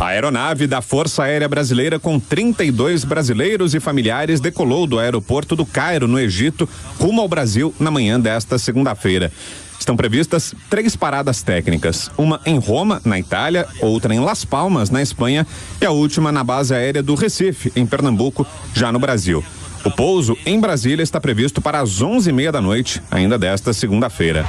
A aeronave da Força Aérea Brasileira com 32 brasileiros e familiares decolou do aeroporto do Cairo, no Egito, rumo ao Brasil na manhã desta segunda-feira. Estão previstas 3 paradas técnicas, uma em Roma, na Itália, outra em Las Palmas, na Espanha, e a última na base aérea do Recife, em Pernambuco, já no Brasil. O pouso em Brasília está previsto para as 11h30 da noite, ainda desta segunda-feira.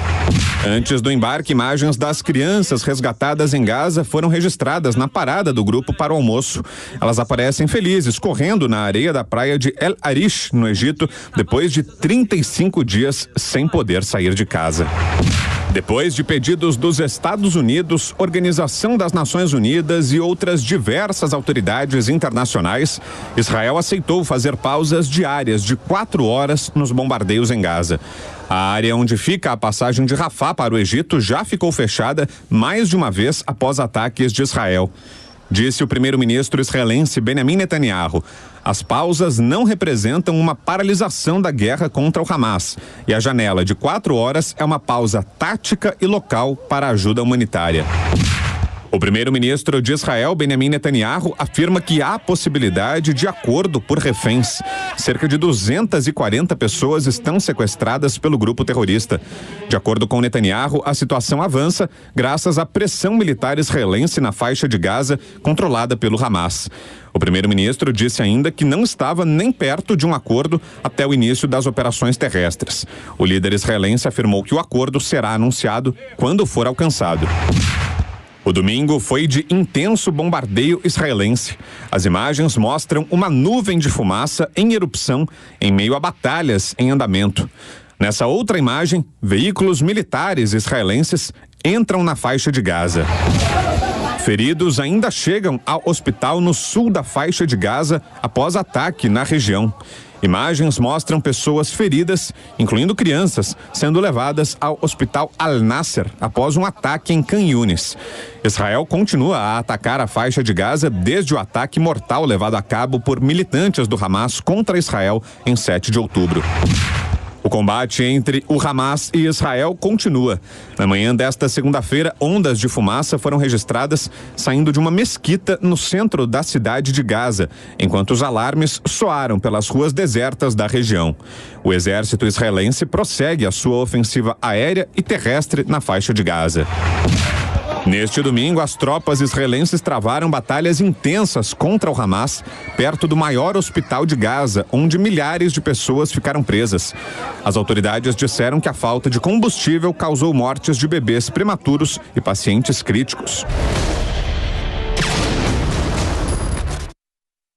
Antes do embarque, imagens das crianças resgatadas em Gaza foram registradas na parada do grupo para o almoço. Elas aparecem felizes, correndo na areia da praia de El Arish, no Egito, depois de 35 dias sem poder sair de casa. Depois de pedidos dos Estados Unidos, Organização das Nações Unidas e outras diversas autoridades internacionais, Israel aceitou fazer pausas diárias de 4 horas nos bombardeios em Gaza. A área onde fica a passagem de Rafah para o Egito já ficou fechada mais de uma vez após ataques de Israel. Disse o primeiro-ministro israelense Benjamin Netanyahu. As pausas não representam uma paralisação da guerra contra o Hamas e a janela de 4 horas é uma pausa tática e local para a ajuda humanitária. O primeiro-ministro de Israel, Benjamin Netanyahu, afirma que há possibilidade de acordo por reféns. Cerca de 240 pessoas estão sequestradas pelo grupo terrorista. De acordo com Netanyahu, a situação avança graças à pressão militar israelense na faixa de Gaza, controlada pelo Hamas. O primeiro-ministro disse ainda que não estava nem perto de um acordo até o início das operações terrestres. O líder israelense afirmou que o acordo será anunciado quando for alcançado. O domingo foi de intenso bombardeio israelense. As imagens mostram uma nuvem de fumaça em erupção em meio a batalhas em andamento. Nessa outra imagem, veículos militares israelenses entram na faixa de Gaza. Feridos ainda chegam ao hospital no sul da faixa de Gaza após ataque na região. Imagens mostram pessoas feridas, incluindo crianças, sendo levadas ao hospital Al-Nasser após um ataque em Khan Yunis. Israel continua a atacar a faixa de Gaza desde o ataque mortal levado a cabo por militantes do Hamas contra Israel em 7 de outubro. O combate entre o Hamas e Israel continua. Na manhã desta segunda-feira, ondas de fumaça foram registradas saindo de uma mesquita no centro da cidade de Gaza, enquanto os alarmes soaram pelas ruas desertas da região. O exército israelense prossegue a sua ofensiva aérea e terrestre na faixa de Gaza. Neste domingo, as tropas israelenses travaram batalhas intensas contra o Hamas, perto do maior hospital de Gaza, onde milhares de pessoas ficaram presas. As autoridades disseram que a falta de combustível causou mortes de bebês prematuros e pacientes críticos.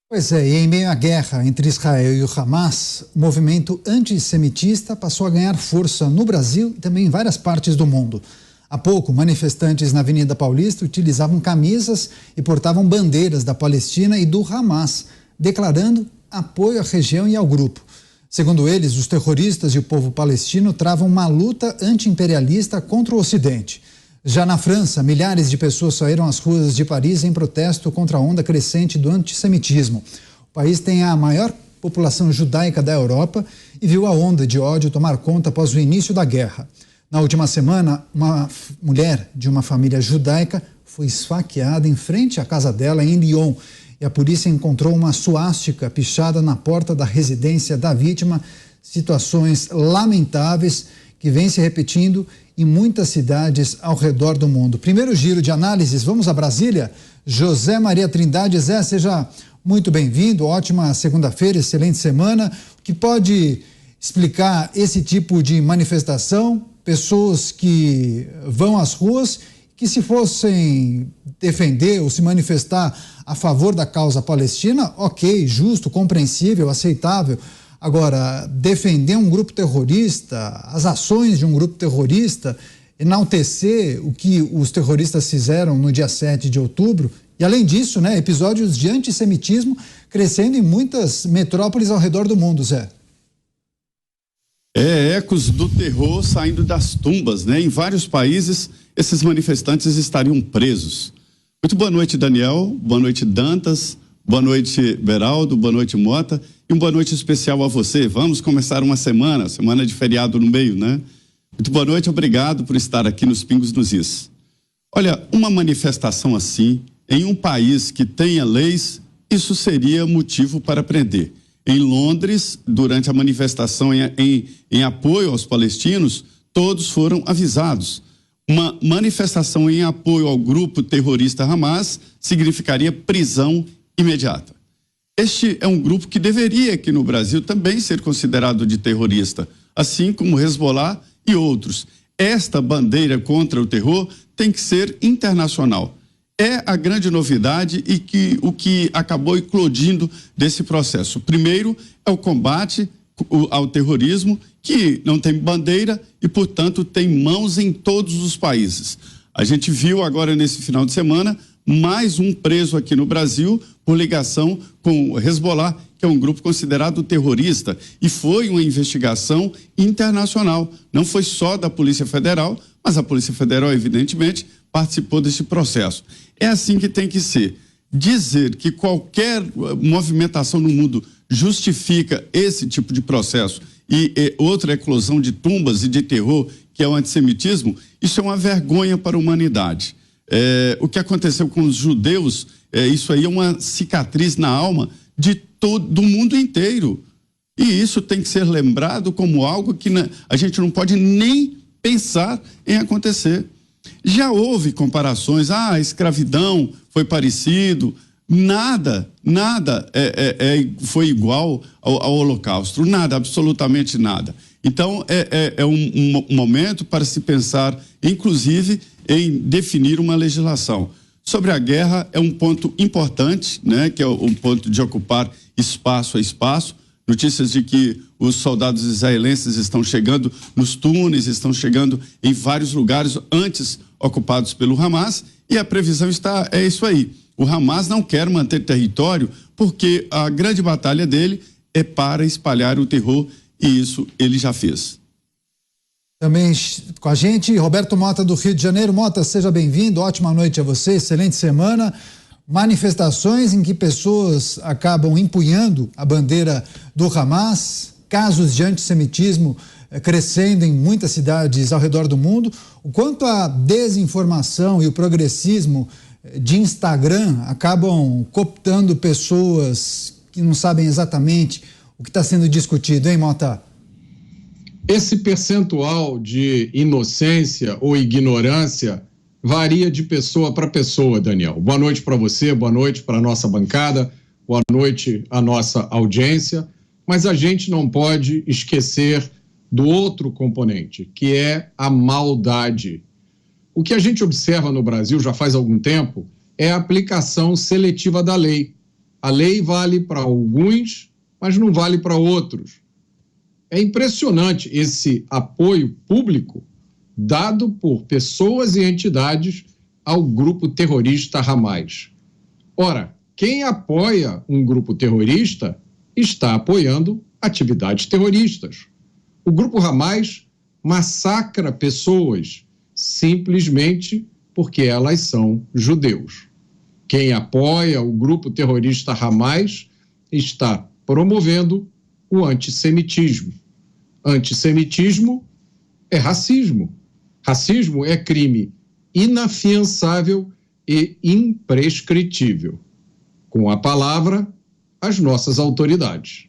Pois é, e em meio à guerra entre Israel e o Hamas, o movimento antissemitista passou a ganhar força no Brasil e também em várias partes do mundo. Há pouco, manifestantes na Avenida Paulista utilizavam camisas e portavam bandeiras da Palestina e do Hamas, declarando apoio à região e ao grupo. Segundo eles, os terroristas e o povo palestino travam uma luta anti-imperialista contra o Ocidente. Já na França, milhares de pessoas saíram às ruas de Paris em protesto contra a onda crescente do antissemitismo. O país tem a maior população judaica da Europa e viu a onda de ódio tomar conta após o início da guerra. Na última semana, uma mulher de uma família judaica foi esfaqueada em frente à casa dela em Lyon e a polícia encontrou uma suástica pichada na porta da residência da vítima. Situações lamentáveis que vêm se repetindo em muitas cidades ao redor do mundo. Primeiro giro de análises, vamos a Brasília. José Maria Trindade. Zé, seja muito bem-vindo, ótima segunda-feira, excelente semana. O que pode explicar esse tipo de manifestação? Pessoas que vão às ruas, que se fossem defender ou se manifestar a favor da causa palestina, ok, justo, compreensível, aceitável. Agora, defender um grupo terrorista, as ações de um grupo terrorista, enaltecer o que os terroristas fizeram no dia 7 de outubro, e além disso, né, episódios de antissemitismo crescendo em muitas metrópoles ao redor do mundo, Zé. Ecos do terror saindo das tumbas, né? Em vários países, esses manifestantes estariam presos. Muito boa noite, Daniel. Boa noite, Dantas. Boa noite, Beraldo. Boa noite, Mota. E uma boa noite especial a você. Vamos começar uma semana de feriado no meio, né? Muito boa noite, obrigado por estar aqui nos Pingos nos Is. Olha, uma manifestação assim, em um país que tenha leis, isso seria motivo para prender. Em Londres, durante a manifestação em apoio aos palestinos, todos foram avisados. Uma manifestação em apoio ao grupo terrorista Hamas significaria prisão imediata. Este é um grupo que deveria aqui no Brasil também ser considerado de terrorista, assim como Hezbollah e outros. Esta bandeira contra o terror tem que ser internacional. É a grande novidade e o que acabou eclodindo desse processo. Primeiro é o combate ao terrorismo, que não tem bandeira e, portanto, tem mãos em todos os países. A gente viu agora nesse final de semana mais um preso aqui no Brasil por ligação com o Hezbollah, que é um grupo considerado terrorista, e foi uma investigação internacional. Não foi só da Polícia Federal, mas a Polícia Federal, evidentemente, participou desse processo. É assim que tem que ser. Dizer que qualquer movimentação no mundo justifica esse tipo de processo e outra eclosão de tumbas e de terror, que é o antissemitismo, isso é uma vergonha para a humanidade. O que aconteceu com os judeus, isso aí é uma cicatriz na alma do mundo inteiro. E isso tem que ser lembrado como algo que a gente não pode nem pensar em acontecer. Já houve comparações, a escravidão foi parecido, nada foi igual ao Holocausto, nada, absolutamente nada. Então, é um momento para se pensar, inclusive, em definir uma legislação. Sobre a guerra, é um ponto importante, né, que é o ponto de ocupar espaço a espaço. Notícias de que os soldados israelenses estão chegando nos túneis, estão chegando em vários lugares antes ocupados pelo Hamas, e a previsão é isso aí. O Hamas não quer manter território porque a grande batalha dele é para espalhar o terror, e isso ele já fez. Também com a gente, Roberto Mota, do Rio de Janeiro. Mota, seja bem-vindo, ótima noite a você, excelente semana. Manifestações em que pessoas acabam empunhando a bandeira do Hamas, casos de antissemitismo crescendo em muitas cidades ao redor do mundo. O quanto a desinformação e o progressismo de Instagram acabam cooptando pessoas que não sabem exatamente o que está sendo discutido, hein, Mota? Esse percentual de inocência ou ignorância varia de pessoa para pessoa, Daniel. Boa noite para você, boa noite para a nossa bancada, boa noite à nossa audiência, mas a gente não pode esquecer do outro componente, que é a maldade. O que a gente observa no Brasil já faz algum tempo é a aplicação seletiva da lei. A lei vale para alguns, mas não vale para outros. É impressionante esse apoio público dado por pessoas e entidades ao grupo terrorista Hamas. Ora, quem apoia um grupo terrorista está apoiando atividades terroristas. O grupo Hamas massacra pessoas simplesmente porque elas são judeus. Quem apoia o grupo terrorista Hamas está promovendo o antissemitismo. Antissemitismo é racismo. Racismo é crime inafiançável e imprescritível. Com a palavra, as nossas autoridades.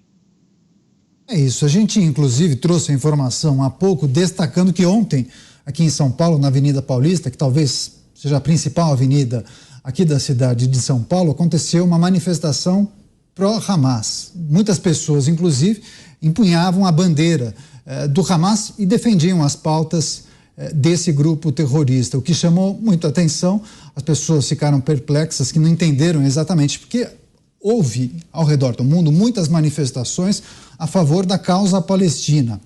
É isso. A gente, inclusive, trouxe a informação há pouco, destacando que ontem, aqui em São Paulo, na Avenida Paulista, que talvez seja a principal avenida aqui da cidade de São Paulo, aconteceu uma manifestação pró-Hamas. Muitas pessoas, inclusive, empunhavam a bandeira do Hamas e defendiam as pautas desse grupo terrorista, o que chamou muito a atenção. As pessoas ficaram perplexas, que não entenderam exatamente, porque houve ao redor do mundo muitas manifestações a favor da causa palestina,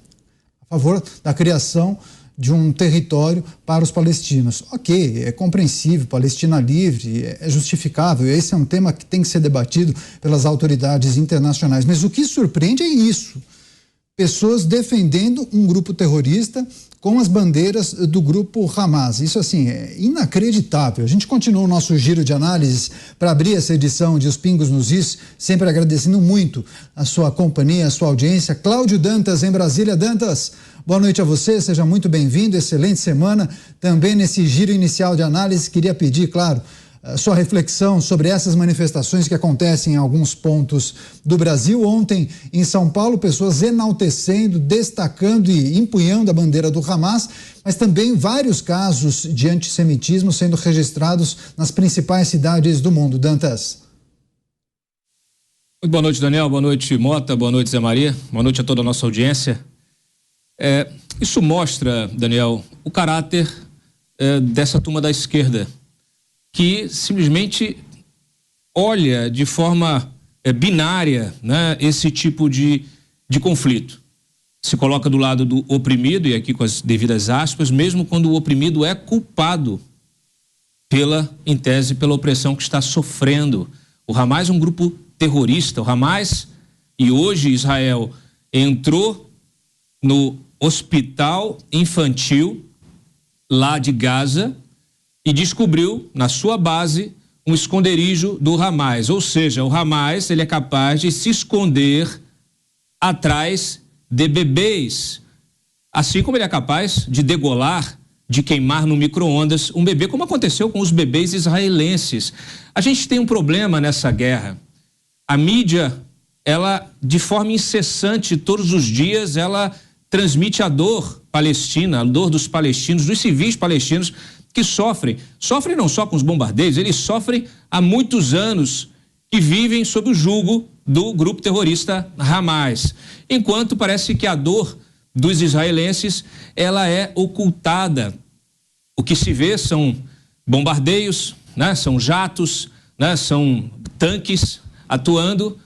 a favor da criação de um território para os palestinos. Ok, é compreensível, Palestina livre, é justificável, esse é um tema que tem que ser debatido pelas autoridades internacionais, mas o que surpreende é isso, pessoas defendendo um grupo terrorista com as bandeiras do grupo Hamas. Isso, assim, é inacreditável. A gente continua o nosso giro de análises para abrir essa edição de Os Pingos nos Is, sempre agradecendo muito a sua companhia, a sua audiência. Cláudio Dantas, em Brasília. Dantas, boa noite a você, seja muito bem-vindo, excelente semana. Também nesse giro inicial de análise, queria pedir, claro, sua reflexão sobre essas manifestações que acontecem em alguns pontos do Brasil. Ontem, em São Paulo, pessoas enaltecendo, destacando e empunhando a bandeira do Hamas, mas também vários casos de antissemitismo sendo registrados nas principais cidades do mundo. Dantas. Muito boa noite, Daniel. Boa noite, Mota. Boa noite, Zé Maria. Boa noite a toda a nossa audiência. Isso mostra, Daniel, o caráter dessa turma da esquerda, que simplesmente olha de forma binária, né, esse tipo de conflito. Se coloca do lado do oprimido, e aqui com as devidas aspas, mesmo quando o oprimido é culpado em tese, pela opressão que está sofrendo. O Hamas é um grupo terrorista. O Hamas, e hoje Israel entrou no hospital infantil lá de Gaza e descobriu na sua base um esconderijo do Hamas. Ou seja, o Hamas, ele é capaz de se esconder atrás de bebês, assim como ele é capaz de degolar, de queimar no micro-ondas um bebê, como aconteceu com os bebês israelenses. A gente tem um problema nessa guerra. A mídia, ela, de forma incessante, todos os dias, ela transmite a dor palestina, a dor dos palestinos, dos civis palestinos que sofrem não só com os bombardeios, eles sofrem há muitos anos, que vivem sob o jugo do grupo terrorista Hamas. Enquanto parece que a dor dos israelenses, ela é ocultada. O que se vê são bombardeios, né? São jatos, né? São tanques atuando,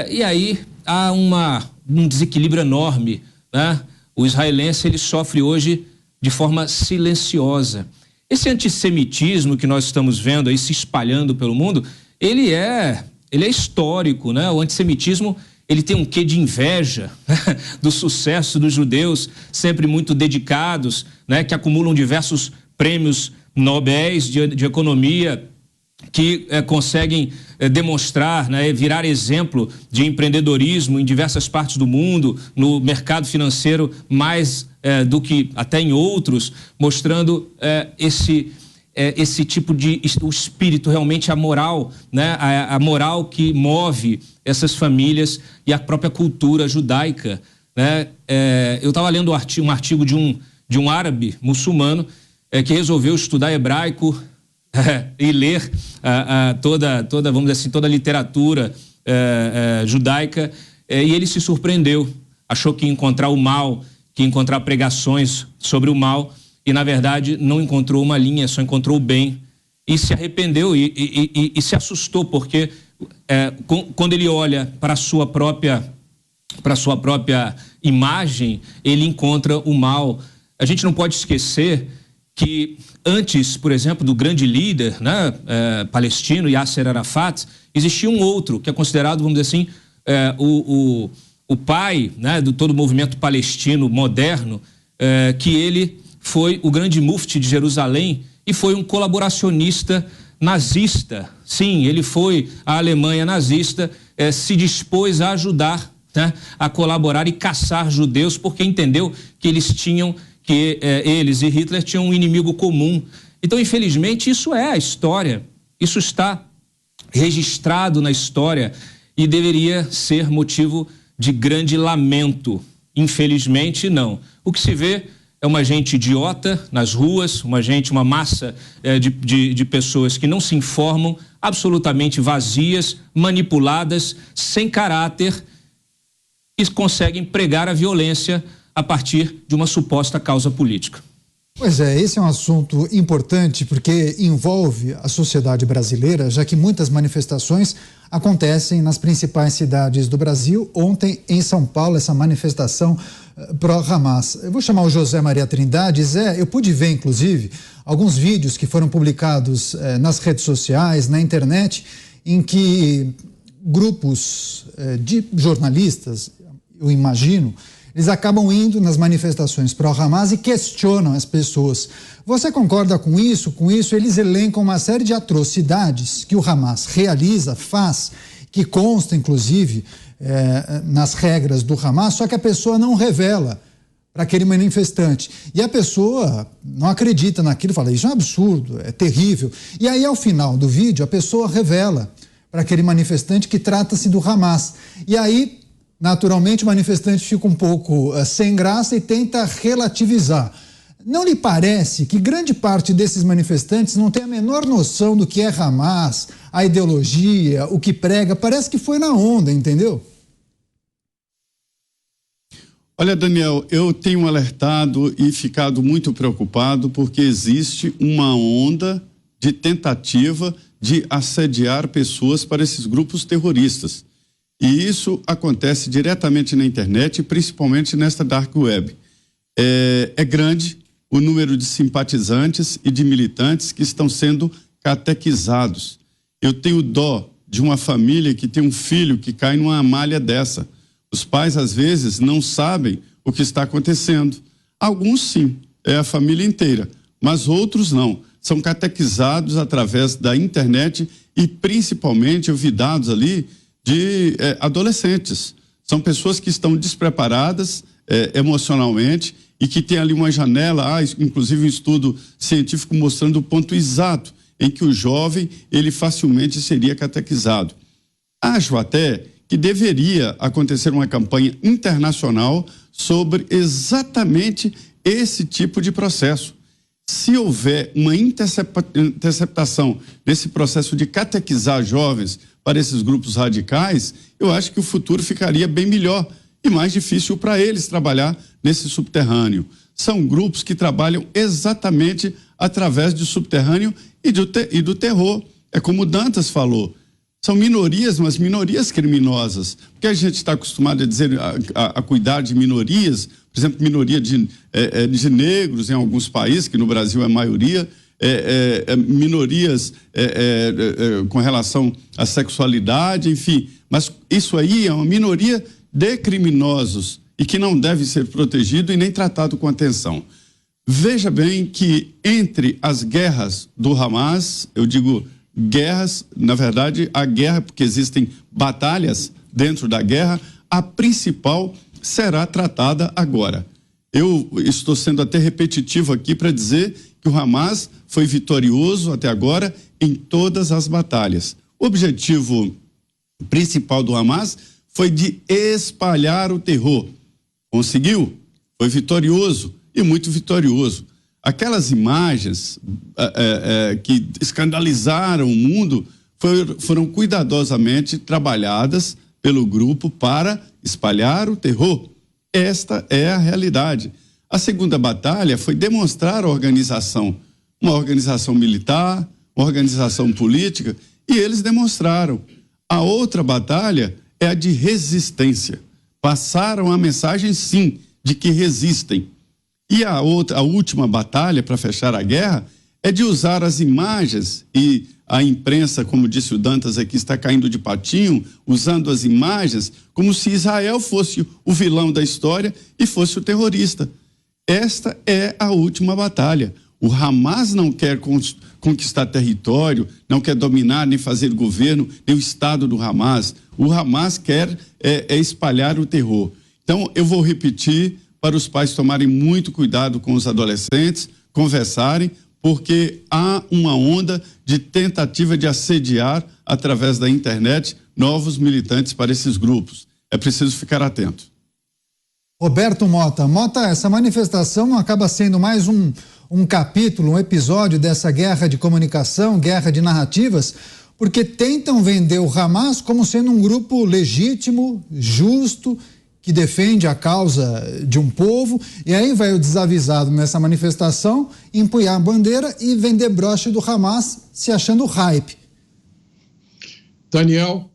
e aí há um desequilíbrio enorme, né? O israelense, ele sofre hoje de forma silenciosa. Esse antissemitismo que nós estamos vendo aí se espalhando pelo mundo, ele é histórico, né? O antissemitismo, ele tem um quê de inveja, né? Do sucesso dos judeus, sempre muito dedicados, né? Que acumulam diversos prêmios Nobéis de economia, que conseguem demonstrar, né, virar exemplo de empreendedorismo em diversas partes do mundo, no mercado financeiro mais do que até em outros, mostrando esse tipo de o espírito, realmente a moral, né, a moral que move essas famílias e a própria cultura judaica, né? Eu estava lendo um artigo de um árabe muçulmano que resolveu estudar hebraico e ler toda, vamos dizer assim, toda a literatura judaica, e ele se surpreendeu, achou que ia encontrar o mal, que ia encontrar pregações sobre o mal, e na verdade não encontrou uma linha, só encontrou o bem, e se arrependeu e se assustou, porque quando ele olha para a sua própria imagem, ele encontra o mal. A gente não pode esquecer que antes, por exemplo, do grande líder, né, palestino, Yasser Arafat, existia um outro, que é considerado, vamos dizer assim, o pai, né, do todo o movimento palestino moderno, que ele foi o grande mufti de Jerusalém e foi um colaboracionista nazista. Sim, ele foi à Alemanha nazista, se dispôs a ajudar, né, a colaborar e caçar judeus, porque entendeu que eles e Hitler tinham um inimigo comum. Então, infelizmente, isso é a história. Isso está registrado na história e deveria ser motivo de grande lamento. Infelizmente, não. O que se vê é uma gente idiota nas ruas, uma massa de pessoas que não se informam, absolutamente vazias, manipuladas, sem caráter, e conseguem pregar a violência a partir de uma suposta causa política. Pois é, esse é um assunto importante porque envolve a sociedade brasileira, já que muitas manifestações acontecem nas principais cidades do Brasil. Ontem, em São Paulo, essa manifestação pró-Hamas. Eu vou chamar o José Maria Trindade. Zé, eu pude ver, inclusive, alguns vídeos que foram publicados nas redes sociais, na internet, em que grupos de jornalistas, eu imagino, eles acabam indo nas manifestações pró-Hamas e questionam as pessoas. Você concorda com isso? Com isso, eles elencam uma série de atrocidades que o Hamas realiza, faz, que consta, inclusive, nas regras do Hamas, só que a pessoa não revela para aquele manifestante. E a pessoa não acredita naquilo, fala, isso é um absurdo, é terrível. E aí, ao final do vídeo, a pessoa revela para aquele manifestante que trata-se do Hamas. E aí, naturalmente, o manifestante fica um pouco sem graça e tenta relativizar. Não lhe parece que grande parte desses manifestantes não tem a menor noção do que é Hamas, a ideologia, o que prega? Parece que foi na onda, entendeu? Olha, Daniel, eu tenho alertado e ficado muito preocupado porque existe uma onda de tentativa de assediar pessoas para esses grupos terroristas. E isso acontece diretamente na internet, principalmente nesta dark web. É grande o número de simpatizantes e de militantes que estão sendo catequizados. Eu tenho dó de uma família que tem um filho que cai numa malha dessa. Os pais, às vezes, não sabem o que está acontecendo. Alguns, sim, é a família inteira, mas outros não. São catequizados através da internet e, principalmente, eu vi dados ali de adolescentes. São pessoas que estão despreparadas emocionalmente e que tem ali uma janela, inclusive um estudo científico mostrando o ponto exato em que o jovem, ele facilmente seria catequizado. Acho até que deveria acontecer uma campanha internacional sobre exatamente esse tipo de processo. Se houver uma interceptação nesse processo de catequizar jovens para esses grupos radicais, eu acho que o futuro ficaria bem melhor e mais difícil para eles trabalhar nesse subterrâneo. São grupos que trabalham exatamente através do subterrâneo e do terror. É como o Dantas falou, são minorias, mas minorias criminosas. Porque a gente está acostumado a dizer, a cuidar de minorias, por exemplo, minoria de negros em alguns países, que no Brasil é a maioria, minorias com relação à sexualidade, enfim. Mas isso aí é uma minoria de criminosos e que não deve ser protegido e nem tratado com atenção. Veja bem que entre as guerras do Hamas, eu digo guerras, na verdade, a guerra, porque existem batalhas dentro da guerra, a principal será tratada agora. Eu estou sendo até repetitivo aqui para dizer que o Hamas foi vitorioso até agora em todas as batalhas. O objetivo principal do Hamas foi de espalhar o terror. Conseguiu, foi vitorioso e muito vitorioso. Aquelas imagens que escandalizaram o mundo foram cuidadosamente trabalhadas pelo grupo para espalhar o terror. Esta é a realidade. A segunda batalha foi demonstrar a organização, uma organização militar, uma organização política, e eles demonstraram. A outra batalha é a de resistência. Passaram a mensagem, sim, de que resistem. E a última batalha, para fechar a guerra, é de usar as imagens, e a imprensa, como disse o Dantas aqui, está caindo de patinho, usando as imagens como se Israel fosse o vilão da história e fosse o terrorista. Esta é a última batalha. O Hamas não quer conquistar território, não quer dominar nem fazer governo, nem o Estado do Hamas. O Hamas quer espalhar o terror. Então, eu vou repetir para os pais tomarem muito cuidado com os adolescentes, conversarem, porque há uma onda de tentativa de assediar, através da internet, novos militantes para esses grupos. É preciso ficar atento. Roberto Mota. Mota, essa manifestação não acaba sendo mais um capítulo, um episódio dessa guerra de comunicação, guerra de narrativas, porque tentam vender o Hamas como sendo um grupo legítimo, justo, que defende a causa de um povo, e aí vai o desavisado nessa manifestação empunhar a bandeira e vender broche do Hamas se achando hype. Daniel,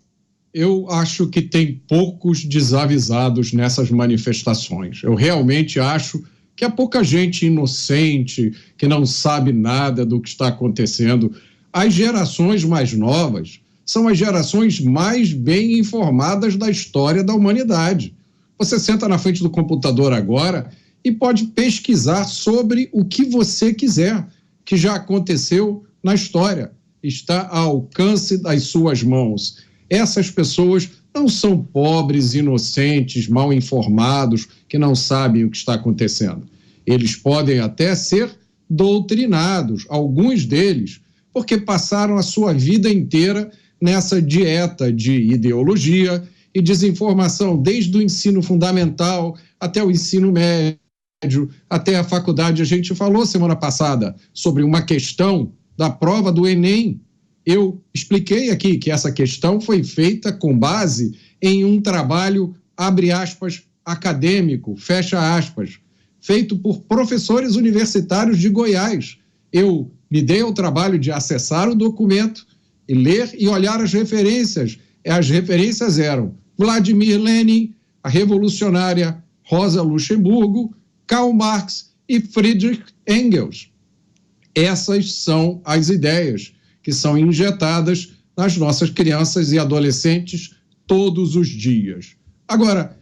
eu acho que tem poucos desavisados nessas manifestações. Eu realmente acho que há pouca gente inocente, que não sabe nada do que está acontecendo. As gerações mais novas são as gerações mais bem informadas da história da humanidade. Você senta na frente do computador agora e pode pesquisar sobre o que você quiser, que já aconteceu na história. Está ao alcance das suas mãos. Essas pessoas não são pobres, inocentes, mal informados, que não sabem o que está acontecendo. Eles podem até ser doutrinados, alguns deles, porque passaram a sua vida inteira nessa dieta de ideologia e desinformação, desde o ensino fundamental até o ensino médio, até a faculdade. A gente falou semana passada sobre uma questão da prova do Enem. Eu expliquei aqui que essa questão foi feita com base em um trabalho, abre aspas, acadêmico, fecha aspas, feito por professores universitários de Goiás. Eu me dei ao trabalho de acessar o documento e ler e olhar as referências. As referências eram Vladimir Lenin, a revolucionária Rosa Luxemburgo, Karl Marx e Friedrich Engels. Essas são as ideias que são injetadas nas nossas crianças e adolescentes todos os dias. Agora,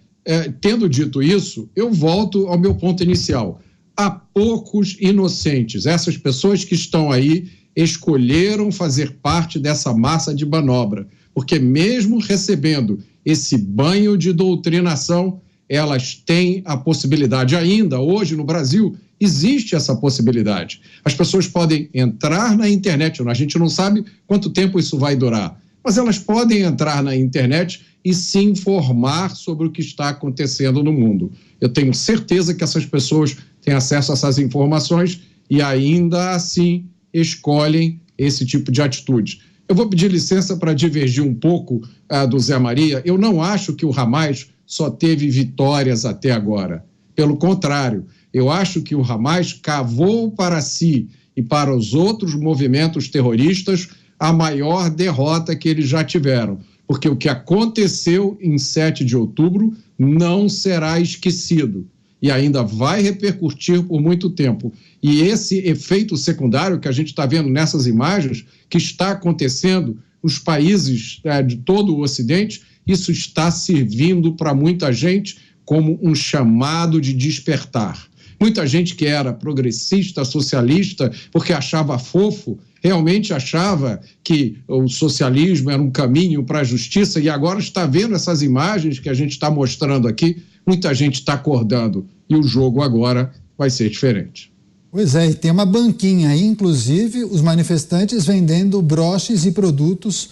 tendo dito isso, eu volto ao meu ponto inicial. Há poucos inocentes. Essas pessoas que estão aí escolheram fazer parte dessa massa de manobra, porque mesmo recebendo esse banho de doutrinação, elas têm a possibilidade ainda, hoje no Brasil, existe essa possibilidade. As pessoas podem entrar na internet, a gente não sabe quanto tempo isso vai durar, mas elas podem entrar na internet e se informar sobre o que está acontecendo no mundo. Eu tenho certeza que essas pessoas têm acesso a essas informações e ainda assim escolhem esse tipo de atitude. Eu vou pedir licença para divergir um pouco do Zé Maria. Eu não acho que o Hamas só teve vitórias até agora. Pelo contrário, eu acho que o Hamas cavou para si e para os outros movimentos terroristas a maior derrota que eles já tiveram. Porque o que aconteceu em 7 de outubro não será esquecido e ainda vai repercutir por muito tempo. E esse efeito secundário que a gente está vendo nessas imagens, que está acontecendo nos países de todo o Ocidente, isso está servindo para muita gente como um chamado de despertar. Muita gente que era progressista, socialista, porque achava fofo, realmente achava que o socialismo era um caminho para a justiça e agora está vendo essas imagens que a gente está mostrando aqui, muita gente está acordando e o jogo agora vai ser diferente. Pois é, e tem uma banquinha aí, inclusive os manifestantes vendendo broches e produtos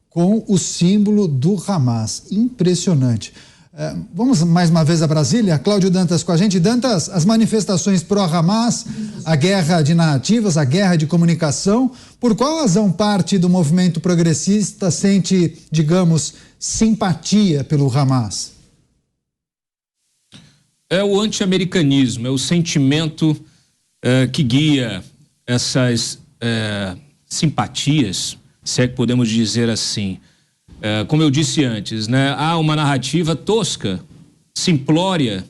com o símbolo do Hamas. Impressionante. Vamos mais uma vez a Brasília. Cláudio Dantas com a gente. Dantas, as manifestações pró-Hamas, a guerra de narrativas, a guerra de comunicação, por qual razão parte do movimento progressista sente, digamos, simpatia pelo Hamas? É o anti-americanismo, é o sentimento que guia essas simpatias, se é que podemos dizer assim. Como eu disse antes, né, há uma narrativa tosca, simplória,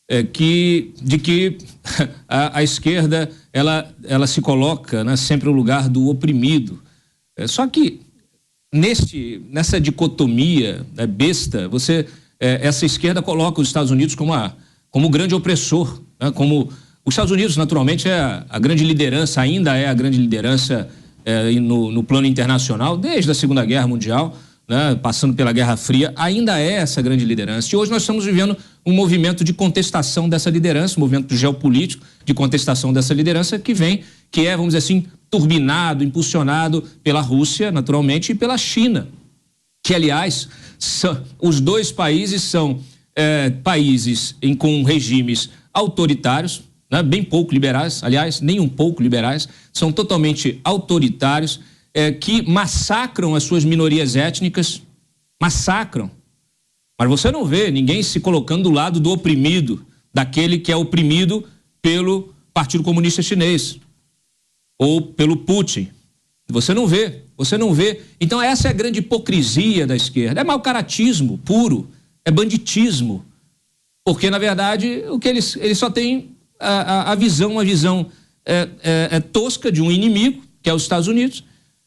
de que a esquerda ela se coloca, né, sempre no lugar do oprimido. Só que nessa dicotomia besta, essa esquerda coloca os Estados Unidos como o grande opressor, né, como os Estados Unidos, naturalmente, é a grande liderança, ainda é a grande liderança no plano internacional, desde a Segunda Guerra Mundial, né, passando pela Guerra Fria, ainda é essa grande liderança. E hoje nós estamos vivendo um movimento de contestação dessa liderança, um movimento geopolítico de contestação dessa liderança que é, vamos dizer assim, turbinado, impulsionado pela Rússia, naturalmente, e pela China, que, aliás, os dois países são países com regimes autoritários, né, bem pouco liberais, aliás, nem um pouco liberais, são totalmente autoritários, que massacram as suas minorias étnicas, massacram. Mas você não vê ninguém se colocando do lado do oprimido, daquele que é oprimido pelo Partido Comunista Chinês ou pelo Putin. Você não vê. Então essa é a grande hipocrisia da esquerda. É mau caratismo puro, é banditismo. Porque, na verdade, o que eles só têm uma visão tosca de um inimigo, que é os Estados Unidos,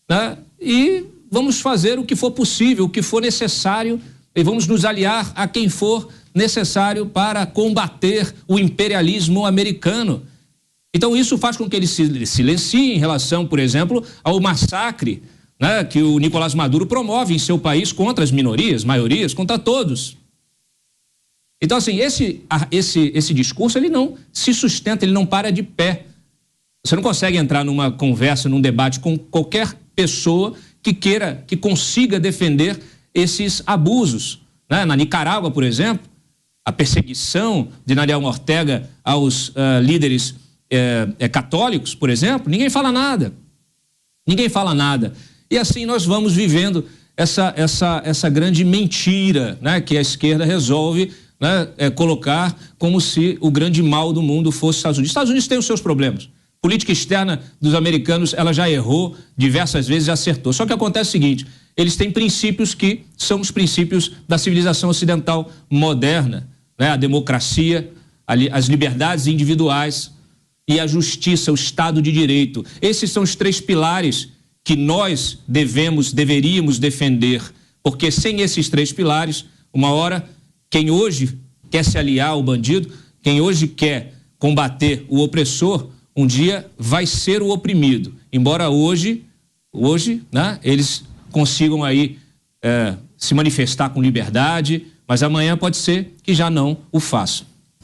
né? E vamos fazer o que for possível, o que for necessário, e vamos nos aliar a quem for necessário para combater o imperialismo americano. Então isso faz com que eles se silenciem em relação, por exemplo, ao massacre né, que o Nicolás Maduro promove em seu país contra as minorias, maiorias, contra todos. Então, assim, esse discurso, ele não se sustenta, ele não para de pé. Você não consegue entrar numa conversa, num debate com qualquer pessoa que consiga defender esses abusos, né? Na Nicarágua, por exemplo, a perseguição de Daniel Ortega aos líderes católicos, por exemplo, ninguém fala nada. Ninguém fala nada. E assim nós vamos vivendo essa grande mentira, né, que a esquerda resolve, né, colocar como se o grande mal do mundo fosse os Estados Unidos. Os Estados Unidos têm os seus problemas. A política externa dos americanos, ela já errou diversas vezes e acertou. Só que acontece o seguinte, eles têm princípios que são os princípios da civilização ocidental moderna, né? A democracia, as liberdades individuais e a justiça, o Estado de Direito. Esses são os 3 pilares que nós deveríamos defender, porque sem esses 3 pilares, uma hora, quem hoje quer se aliar ao bandido, quem hoje quer combater o opressor, um dia vai ser o oprimido. Embora hoje, né, eles consigam aí se manifestar com liberdade, mas amanhã pode ser que já não o façam.